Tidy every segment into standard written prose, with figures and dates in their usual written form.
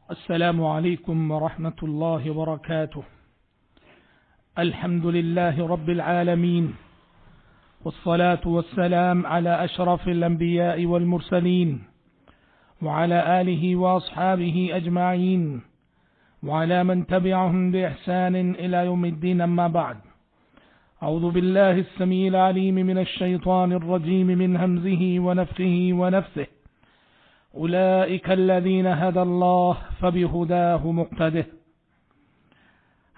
السلام عليكم ورحمة الله وبركاته. الحمد لله رب العالمين، والصلاة والسلام على أشرف الأنبياء والمرسلين، وعلى آله وأصحابه أجمعين، وعلى من تبعهم بإحسان إلى يوم الدين. أما بعد، أعوذ بالله السميع العليم من الشيطان الرجيم من همزه ونفخه ونفثه. أولئك الذين هدى الله فبهداه مقتده.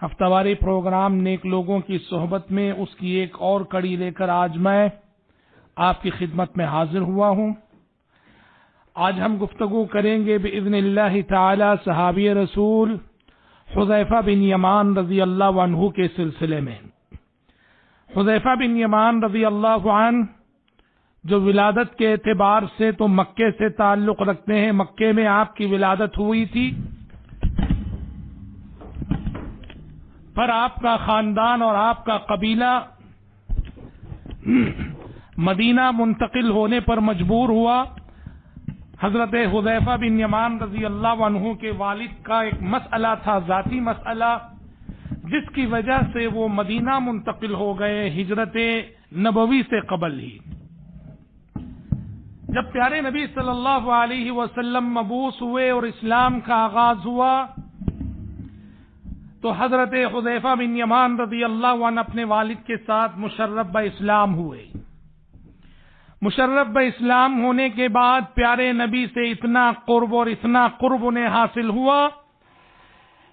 ہفتہ واری پروگرام نیک لوگوں کی صحبت میں اس کی ایک اور کڑی لے کر آج میں آپ کی خدمت میں حاضر ہوا ہوں. آج ہم گفتگو کریں گے بإذن اللہ تعالی صحابی رسول حذیفہ بن یمان رضی اللہ عنہ کے سلسلے میں. حذیفہ بن یمان رضی اللہ عنہ جو ولادت کے اعتبار سے تو مکے سے تعلق رکھتے ہیں، مکے میں آپ کی ولادت ہوئی تھی، پر آپ کا خاندان اور آپ کا قبیلہ مدینہ منتقل ہونے پر مجبور ہوا. حضرت حذیفہ بن یمان رضی اللہ عنہ کے والد کا ایک مسئلہ تھا، ذاتی مسئلہ، جس کی وجہ سے وہ مدینہ منتقل ہو گئے ہجرت نبوی سے قبل ہی. جب پیارے نبی صلی اللہ علیہ وسلم مبعوث ہوئے اور اسلام کا آغاز ہوا تو حضرت حذیفہ بن یمان رضی اللہ عنہ اپنے والد کے ساتھ مشرف باسلام ہوئے. مشرف باسلام ہونے کے بعد پیارے نبی سے اتنا قرب انہیں حاصل ہوا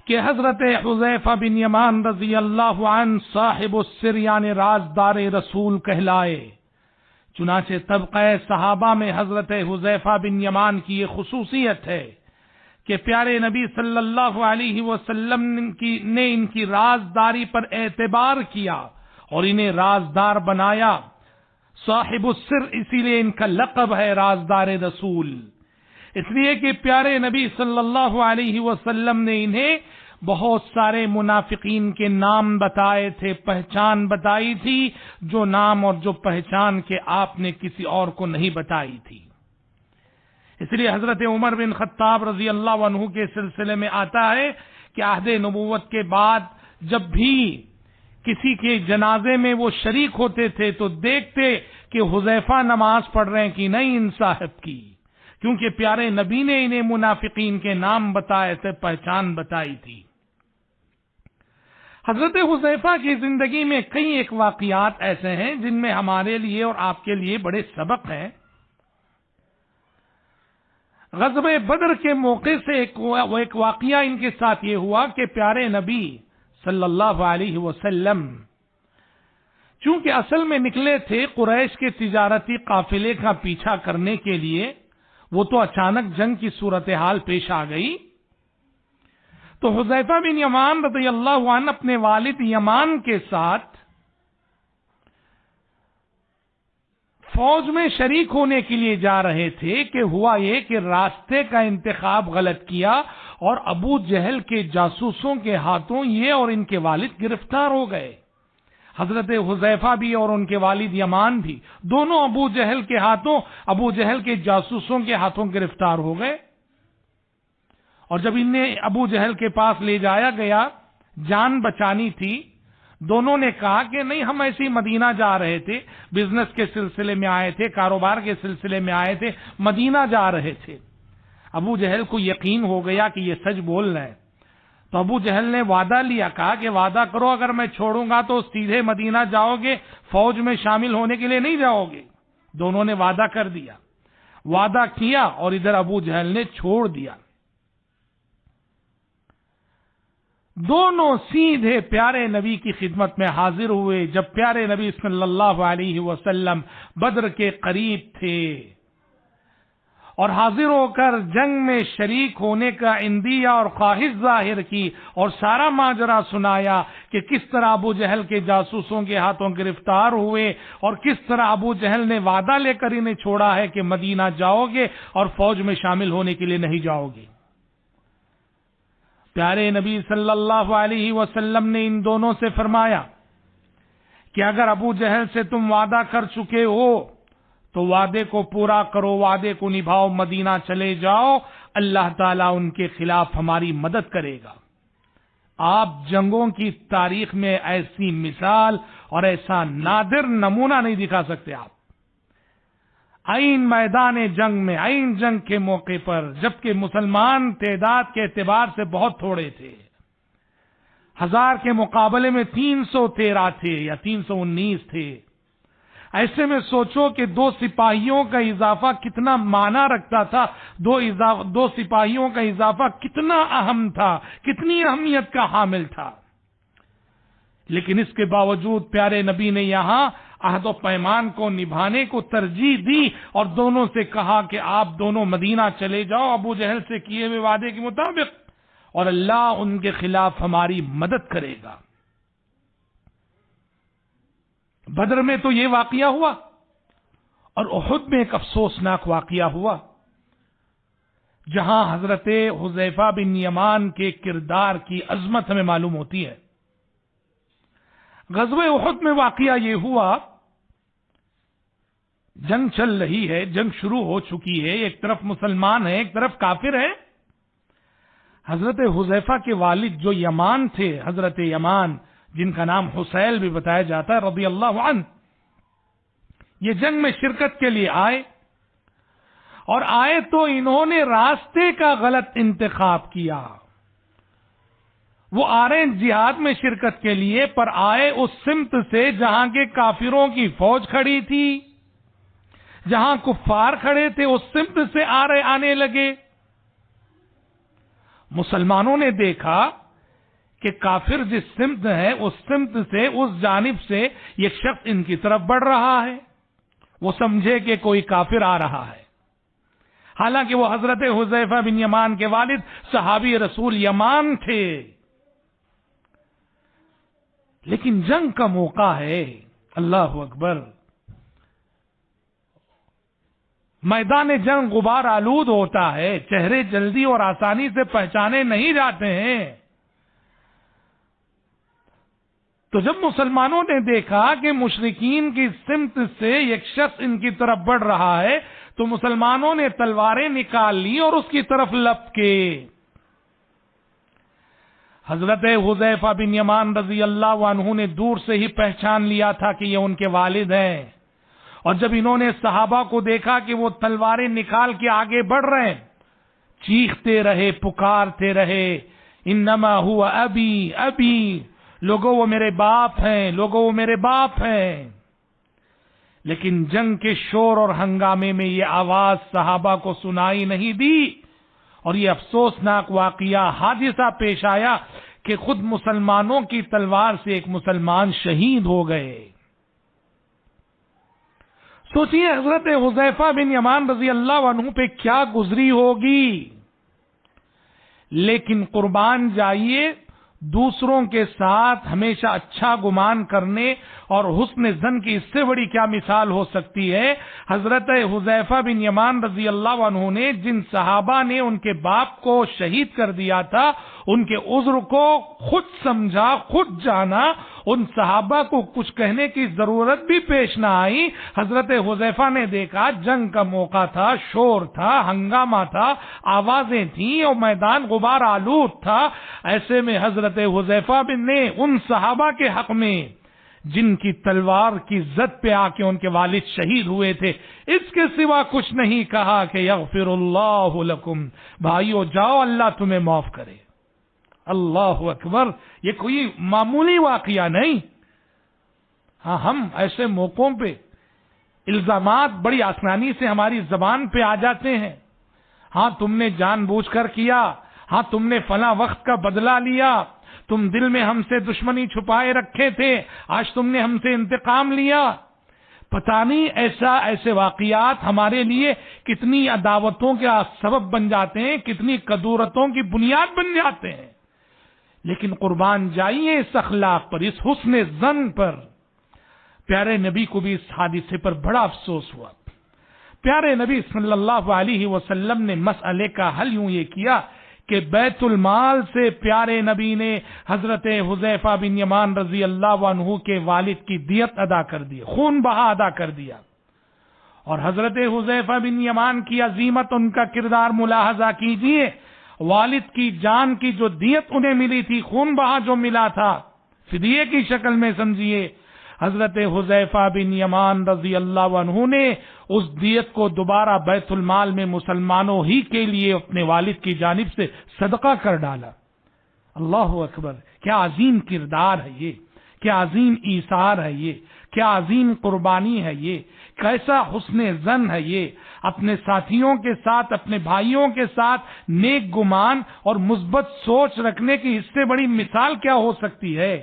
کہ حضرت حذیفہ بن یمان رضی اللہ عنہ صاحب السر یعنی رازدار رسول کہلائے. چنانچہ طبقہ صحابہ میں حضرت حذیفہ بن یمان کی یہ خصوصیت ہے کہ پیارے نبی صلی اللہ علیہ وسلم نے ان کی رازداری پر اعتبار کیا اور انہیں رازدار بنایا. صاحب السر اسی لیے ان کا لقب ہے رازدار رسول، اس لیے کہ پیارے نبی صلی اللہ علیہ وسلم نے انہیں بہت سارے منافقین کے نام بتائے تھے، پہچان بتائی تھی، جو نام اور جو پہچان کے آپ نے کسی اور کو نہیں بتائی تھی. اس لیے حضرت عمر بن خطاب رضی اللہ عنہ کے سلسلے میں آتا ہے کہ عہد نبوت کے بعد جب بھی کسی کے جنازے میں وہ شریک ہوتے تھے تو دیکھتے کہ حذیفہ نماز پڑھ رہے ہیں کہ نہیں ان صاحب کی، کیونکہ پیارے نبی نے انہیں منافقین کے نام بتائے تھے، پہچان بتائی تھی. حضرت حذیفہ کی زندگی میں کئی ایک واقعات ایسے ہیں جن میں ہمارے لیے اور آپ کے لیے بڑے سبق ہیں. غزوہ بدر کے موقع سے ایک واقعہ ان کے ساتھ یہ ہوا کہ پیارے نبی صلی اللہ علیہ وسلم چونکہ اصل میں نکلے تھے قریش کے تجارتی قافلے کا پیچھا کرنے کے لیے، وہ تو اچانک جنگ کی صورتحال پیش آ گئی تو حذیفہ بن یمان رضی اللہ عنہ اپنے والد یمان کے ساتھ فوج میں شریک ہونے کے لیے جا رہے تھے کہ ہوا یہ کہ راستے کا انتخاب غلط کیا اور ابو جہل کے جاسوسوں کے ہاتھوں یہ اور ان کے والد گرفتار ہو گئے. حضرت حذیفہ بھی اور ان کے والد یمان بھی دونوں ابو جہل کے جاسوسوں کے ہاتھوں گرفتار ہو گئے. اور جب انہیں ابو جہل کے پاس لے جایا گیا، جان بچانی تھی، دونوں نے کہا کہ نہیں، ہم ایسی مدینہ جا رہے تھے، بزنس کے سلسلے میں آئے تھے، کاروبار کے سلسلے میں آئے تھے، مدینہ جا رہے تھے. ابو جہل کو یقین ہو گیا کہ یہ سچ بول رہے ہیں تو ابو جہل نے وعدہ لیا، کہا کہ وعدہ کرو اگر میں چھوڑوں گا تو سیدھے مدینہ جاؤ گے، فوج میں شامل ہونے کے لیے نہیں جاؤ گے. دونوں نے وعدہ کر دیا، وعدہ کیا اور ادھر ابو جہل نے چھوڑ دیا. دونوں سیدھے پیارے نبی کی خدمت میں حاضر ہوئے جب پیارے نبی صلی اللہ علیہ وسلم بدر کے قریب تھے، اور حاضر ہو کر جنگ میں شریک ہونے کا اندیہ اور خواہش ظاہر کی اور سارا ماجرا سنایا کہ کس طرح ابو جہل کے جاسوسوں کے ہاتھوں گرفتار ہوئے اور کس طرح ابو جہل نے وعدہ لے کر انہیں چھوڑا ہے کہ مدینہ جاؤ گے اور فوج میں شامل ہونے کے لیے نہیں جاؤ گے. پیارے نبی صلی اللہ علیہ وسلم نے ان دونوں سے فرمایا کہ اگر ابو جہل سے تم وعدہ کر چکے ہو تو وعدے کو پورا کرو، وعدے کو نبھاؤ، مدینہ چلے جاؤ. اللہ تعالیٰ ان کے خلاف ہماری مدد کرے گا۔ آپ جنگوں کی تاریخ میں ایسی مثال اور ایسا نادر نمونہ نہیں دکھا سکتے آپ۔ عین میدان جنگ میں، عین جنگ کے موقع پر، جبکہ مسلمان تعداد کے اعتبار سے بہت تھوڑے تھے، 1000 کے مقابلے میں 313 تھے یا 319 تھے، ایسے میں سوچو کہ 2 سپاہیوں کا اضافہ کتنا معنی رکھتا تھا، 2 سپاہیوں کا اضافہ کتنا اہم تھا، کتنی اہمیت کا حامل تھا۔ لیکن اس کے باوجود پیارے نبی نے یہاں عہد و پیمان کو نبھانے کو ترجیح دی اور دونوں سے کہا کہ آپ دونوں مدینہ چلے جاؤ ابو جہل سے کیے ہوئے وعدے کے مطابق، اور اللہ ان کے خلاف ہماری مدد کرے گا۔ بدر میں تو یہ واقعہ ہوا، اور احد میں ایک افسوسناک واقعہ ہوا، جہاں حضرت حذیفہ بن یمان کے کردار کی عظمت ہمیں معلوم ہوتی ہے۔ غزوہ احد میں واقعہ یہ ہوا، جنگ چل رہی ہے، جنگ شروع ہو چکی ہے، ایک طرف مسلمان ہے، ایک طرف کافر ہے۔ حضرت حذیفہ کے والد جو یمان تھے، حضرت یمان جن کا نام حسیل بھی بتایا جاتا ہے رضی اللہ عنہ، یہ جنگ میں شرکت کے لیے آئے، اور آئے تو انہوں نے راستے کا غلط انتخاب کیا۔ وہ آ رہے ہیں جہاد میں شرکت کے لیے، پر آئے اس سمت سے جہاں کے کافروں کی فوج کھڑی تھی، جہاں کفار کھڑے تھے، اس سمت سے آنے لگے۔ مسلمانوں نے دیکھا کہ کافر جس سمت ہے اس سمت سے، اس جانب سے ایک شخص ان کی طرف بڑھ رہا ہے، وہ سمجھے کہ کوئی کافر آ رہا ہے، حالانکہ وہ حضرت حذیفہ بن یمان کے والد صحابی رسول یمان تھے۔ لیکن جنگ کا موقع ہے، اللہ اکبر، میدان جنگ غبار آلود ہوتا ہے، چہرے جلدی اور آسانی سے پہچانے نہیں جاتے ہیں۔ تو جب مسلمانوں نے دیکھا کہ مشرکین کی سمت سے ایک شخص ان کی طرف بڑھ رہا ہے، تو مسلمانوں نے تلواریں نکال لی اور اس کی طرف لپکے۔ حضرت حذیفہ بن یمان رضی اللہ عنہ نے دور سے ہی پہچان لیا تھا کہ یہ ان کے والد ہیں، اور جب انہوں نے صحابہ کو دیکھا کہ وہ تلواریں نکال کے آگے بڑھ رہے ہیں، چیختے رہے، پکارتے رہے، انما ہوا ابی ابی، لوگوں وہ میرے باپ ہیں، لوگوں وہ میرے باپ ہیں۔ لیکن جنگ کے شور اور ہنگامے میں یہ آواز صحابہ کو سنائی نہیں دی، اور یہ افسوسناک واقعہ، حادثہ پیش آیا کہ خود مسلمانوں کی تلوار سے ایک مسلمان شہید ہو گئے۔ سوچئے حضرت حذیفہ بن یمان رضی اللہ عنہ پہ کیا گزری ہوگی۔ لیکن قربان جائیے، دوسروں کے ساتھ ہمیشہ اچھا گمان کرنے اور حسن ظن کی اس سے بڑی کیا مثال ہو سکتی ہے۔ حضرت حذیفہ بن یمان رضی اللہ عنہ نے جن صحابہ نے ان کے باپ کو شہید کر دیا تھا، ان کے عذر کو خود سمجھا، خود جانا، ان صحابہ کو کچھ کہنے کی ضرورت بھی پیش نہ آئی۔ حضرت حذیفہ نے دیکھا جنگ کا موقع تھا، شور تھا، ہنگامہ تھا، آوازیں تھیں اور میدان غبار آلود تھا۔ ایسے میں حضرت حذیفہ بن نے ان صحابہ کے حق میں جن کی تلوار کی زد پہ آ کے ان کے والد شہید ہوئے تھے، اس کے سوا کچھ نہیں کہا کہ یغفر اللہ لکم، بھائیو جاؤ اللہ تمہیں معاف کرے۔ اللہ اکبر، یہ کوئی معمولی واقعہ نہیں۔ ہاں، ہم ایسے موقعوں پہ الزامات بڑی آسانی سے ہماری زبان پہ آ جاتے ہیں۔ ہاں تم نے جان بوجھ کر کیا، ہاں تم نے فلاں وقت کا بدلہ لیا، تم دل میں ہم سے دشمنی چھپائے رکھے تھے، آج تم نے ہم سے انتقام لیا۔ پتہ نہیں ایسے واقعات ہمارے لیے کتنی عداوتوں کے سبب بن جاتے ہیں، کتنی کدورتوں کی بنیاد بن جاتے ہیں۔ لیکن قربان جائیے اس اخلاق پر، اس حسن ظن پر۔ پیارے نبی کو بھی اس حادثے پر بڑا افسوس ہوا۔ پیارے نبی صلی اللہ علیہ وسلم نے مسئلے کا حل یوں یہ کیا کہ بیت المال سے پیارے نبی نے حضرت حذیفہ بن یمان رضی اللہ عنہ کے والد کی دیت ادا کر دی، خون بہا ادا کر دیا، اور حضرت حذیفہ بن یمان کی عظیمت، ان کا کردار ملاحظہ کیجئے. والد کی جان کی جو دیت انہیں ملی تھی، خون بہا جو ملا تھا، فدیے کی شکل میں سمجھیے. حضرت حذیفہ بن یمان رضی اللہ عنہ نے اس دیت کو دوبارہ بیت المال میں مسلمانوں ہی کے لیے اپنے والد کی جانب سے صدقہ کر ڈالا. اللہ اکبر! کیا عظیم کردار ہے یہ، کیا عظیم ایثار ہے یہ، کیا عظیم قربانی ہے یہ، کیسا حسن ظن ہے یہ. اپنے ساتھیوں کے ساتھ، اپنے بھائیوں کے ساتھ نیک گمان اور مثبت سوچ رکھنے کی اس سے بڑی مثال کیا ہو سکتی ہے؟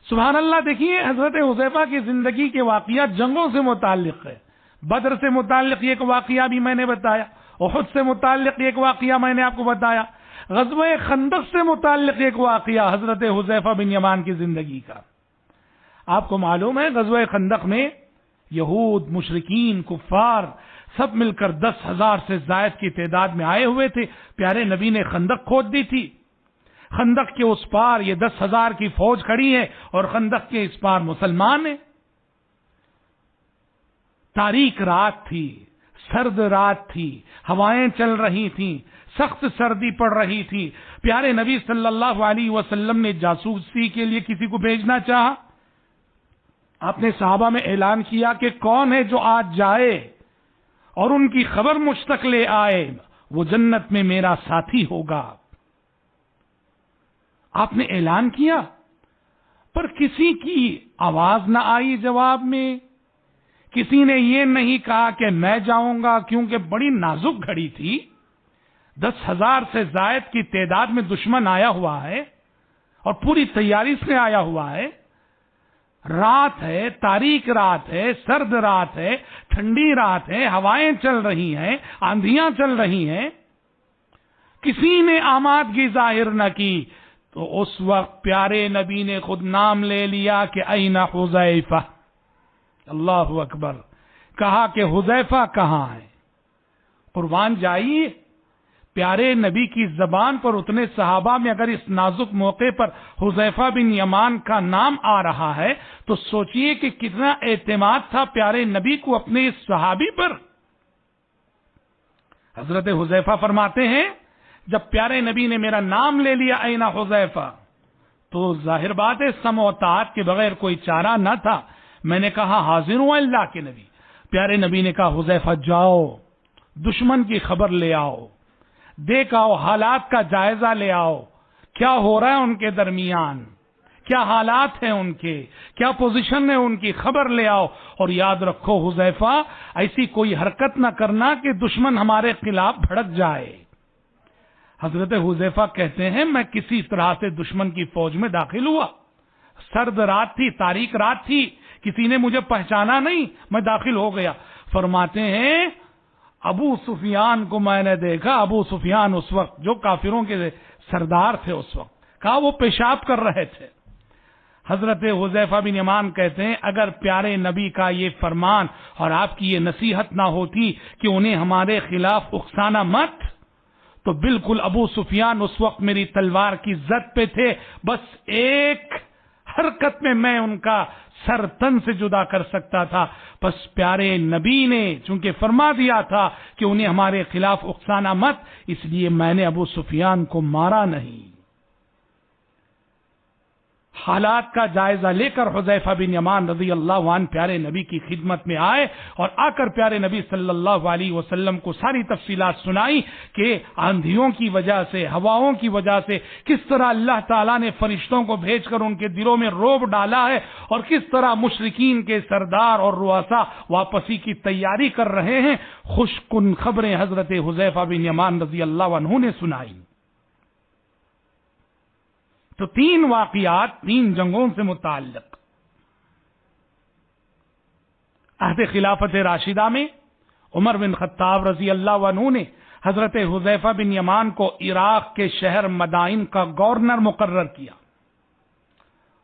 سبحان اللہ. دیکھیے حضرت حذیفہ کی زندگی کے واقعات جنگوں سے متعلق ہے. بدر سے متعلق ایک واقعہ بھی میں نے بتایا، احد سے متعلق ایک واقعہ میں نے آپ کو بتایا، غزوہ خندق سے متعلق ایک واقعہ حضرت حذیفہ بن یمان کی زندگی کا. آپ کو معلوم ہے غزوہ خندق میں یہود، مشرکین، کفار سب مل کر 10,000 سے زائد کی تعداد میں آئے ہوئے تھے. پیارے نبی نے خندق کھود دی تھی. خندق کے اس پار یہ 10,000 کی فوج کھڑی ہے اور خندق کے اس پار مسلمان ہیں. تاریک رات تھی، سرد رات تھی، ہوائیں چل رہی تھیں، سخت سردی پڑ رہی تھی. پیارے نبی صلی اللہ علیہ وسلم نے جاسوسی کے لیے کسی کو بھیجنا چاہا. آپ نے صحابہ میں اعلان کیا کہ کون ہے جو آج جائے اور ان کی خبر مجھ تک لے آئے، وہ جنت میں میرا ساتھی ہوگا. آپ نے اعلان کیا پر کسی کی آواز نہ آئی جواب میں. کسی نے یہ نہیں کہا کہ میں جاؤں گا، کیونکہ بڑی نازک گھڑی تھی. 10,000 سے زائد کی تعداد میں دشمن آیا ہوا ہے اور پوری تیاری سے آیا ہوا ہے. رات ہے، تاریک رات ہے، سرد رات ہے، ٹھنڈی رات ہے، ہوائیں چل رہی ہیں، آندھیاں چل رہی ہیں. کسی نے آمادگی ظاہر نہ کی. تو اس وقت پیارے نبی نے خود نام لے لیا کہ این حذیفہ. اللہ اکبر! کہا کہ حذیفہ کہاں ہے؟ قربان جائیے، پیارے نبی کی زبان پر اتنے صحابہ میں اگر اس نازک موقع پر حذیفہ بن یمان کا نام آ رہا ہے تو سوچئے کہ کتنا اعتماد تھا پیارے نبی کو اپنے اس صحابی پر. حضرت حذیفہ فرماتے ہیں جب پیارے نبی نے میرا نام لے لیا این حذیفہ، تو ظاہر بات ہے سمع و طاعت کے بغیر کوئی چارہ نہ تھا. میں نے کہا حاضر ہوں اللہ کے نبی. پیارے نبی نے کہا حذیفہ جاؤ، دشمن کی خبر لے آؤ، دیکھ آؤ، حالات کا جائزہ لے آؤ، کیا ہو رہا ہے ان کے درمیان، کیا حالات ہیں ان کے، کیا پوزیشن ہے ان کی، خبر لے آؤ. اور یاد رکھو حذیفہ، ایسی کوئی حرکت نہ کرنا کہ دشمن ہمارے خلاف بھڑک جائے. حضرت حذیفہ کہتے ہیں میں کسی طرح سے دشمن کی فوج میں داخل ہوا. سرد رات تھی، تاریک رات تھی، کسی نے مجھے پہچانا نہیں، میں داخل ہو گیا. فرماتے ہیں ابو سفیان کو میں نے دیکھا. ابو سفیان اس وقت جو کافروں کے سردار تھے اس وقت، کہا وہ پیشاب کر رہے تھے. حضرت حذیفہ بن یمان کہتے ہیں اگر پیارے نبی کا یہ فرمان اور آپ کی یہ نصیحت نہ ہوتی کہ انہیں ہمارے خلاف اکسانا مت، تو بالکل ابو سفیان اس وقت میری تلوار کی زد پہ تھے. بس ایک حرکت میں میں ان کا سر تن سے جدا کر سکتا تھا. بس پیارے نبی نے چونکہ فرما دیا تھا کہ انہیں ہمارے خلاف اکسانا مت، اس لیے میں نے ابو سفیان کو مارا نہیں. حالات کا جائزہ لے کر حذیفہ بن یمان رضی اللہ عنہ پیارے نبی کی خدمت میں آئے اور آ کر پیارے نبی صلی اللہ علیہ وسلم کو ساری تفصیلات سنائی کہ آندھیوں کی وجہ سے، ہواؤں کی وجہ سے کس طرح اللہ تعالیٰ نے فرشتوں کو بھیج کر ان کے دلوں میں رعب ڈالا ہے اور کس طرح مشرکین کے سردار اور رؤسا واپسی کی تیاری کر رہے ہیں. خوش کن خبریں حضرت حذیفہ بن یمان رضی اللہ عنہ نے سنائی. تو 3 واقعات 3 جنگوں سے متعلق. عہد خلافت راشدہ میں عمر بن خطاب رضی اللہ عنہ نے حضرت حذیفہ بن یمان کو عراق کے شہر مدائن کا گورنر مقرر کیا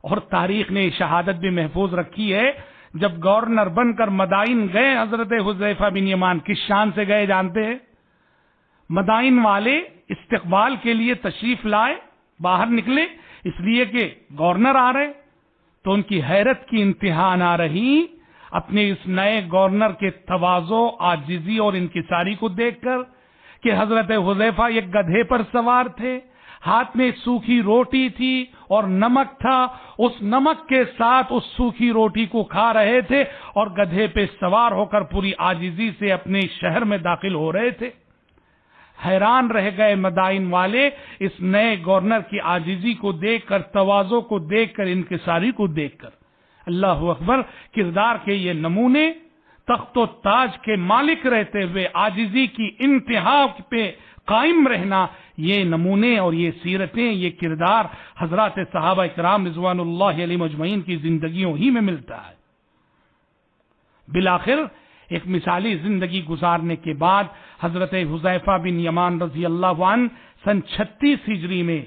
اور تاریخ نے شہادت بھی محفوظ رکھی ہے. جب گورنر بن کر مدائن گئے حضرت حذیفہ بن یمان کس شان سے گئے جانتے ہیں؟ مدائن والے استقبال کے لیے تشریف لائے، باہر نکلے، اس لیے کہ گورنر آ رہے تو ان کی حیرت کی انتہا نہ رہی اپنے اس نئے گورنر کے تواضع، عاجزی اور انکساری کو دیکھ کر کہ حضرت حذیفہ ایک گدھے پر سوار تھے، ہاتھ میں سوکھی روٹی تھی اور نمک تھا، اس نمک کے ساتھ اس سوکھی روٹی کو کھا رہے تھے اور گدھے پہ سوار ہو کر پوری عاجزی سے اپنے شہر میں داخل ہو رہے تھے۔ حیران رہ گئے مدائن والے اس نئے گورنر کی عاجزی کو دیکھ کر، تواضع کو دیکھ کر، انکساری کو دیکھ کر۔ اللہ اکبر! کردار کے یہ نمونے، تخت و تاج کے مالک رہتے ہوئے عاجزی کی انتہا پہ قائم رہنا، یہ نمونے اور یہ سیرتیں، یہ کردار حضرات صحابہ کرام رضوان اللہ علیہم اجمعین کی زندگیوں ہی میں ملتا ہے۔ بالآخر ایک مثالی زندگی گزارنے کے بعد حضرت حذیفہ بن یمان رضی اللہ عنہ سن 36 ہجری میں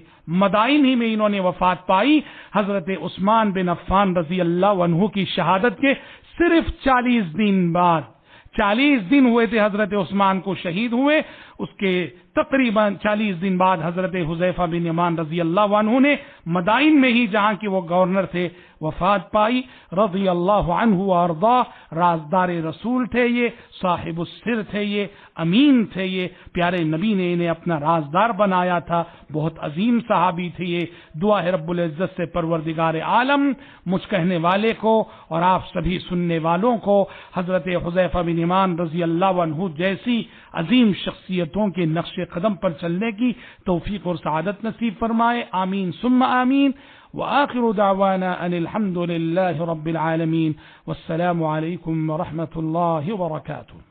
مدائن ہی میں انہوں نے وفات پائی۔ حضرت عثمان بن عفان رضی اللہ عنہ کی شہادت کے صرف 40 دن بعد، 40 دن ہوئے تھے حضرت عثمان کو شہید ہوئے، اس کے تقریباً 40 دن بعد حضرت حذیفہ بن یمان رضی اللہ عنہ نے مدائن میں ہی، جہاں کہ وہ گورنر تھے، وفات پائی رضی اللہ عنہ وارضاہ۔ رازدار رسول تھے یہ، صاحب السر تھے یہ، امین تھے یہ، پیارے نبی نے انہیں اپنا رازدار بنایا تھا، بہت عظیم صحابی تھے یہ۔ دعا ہے رب العزت سے پروردگار عالم مجھ کہنے والے کو اور آپ سبھی سننے والوں کو حضرت حذیفہ بن یمان رضی اللہ عنہ جیسی عظیم شخصیتوں کے نقش قدم پر چلنے کی توفیق اور سعادت نصیب فرمائے، آمین ثم آمین۔ وآخر دعوانا ان الحمد للہ رب العالمین، والسلام علیکم ورحمۃ اللہ وبرکاتہ۔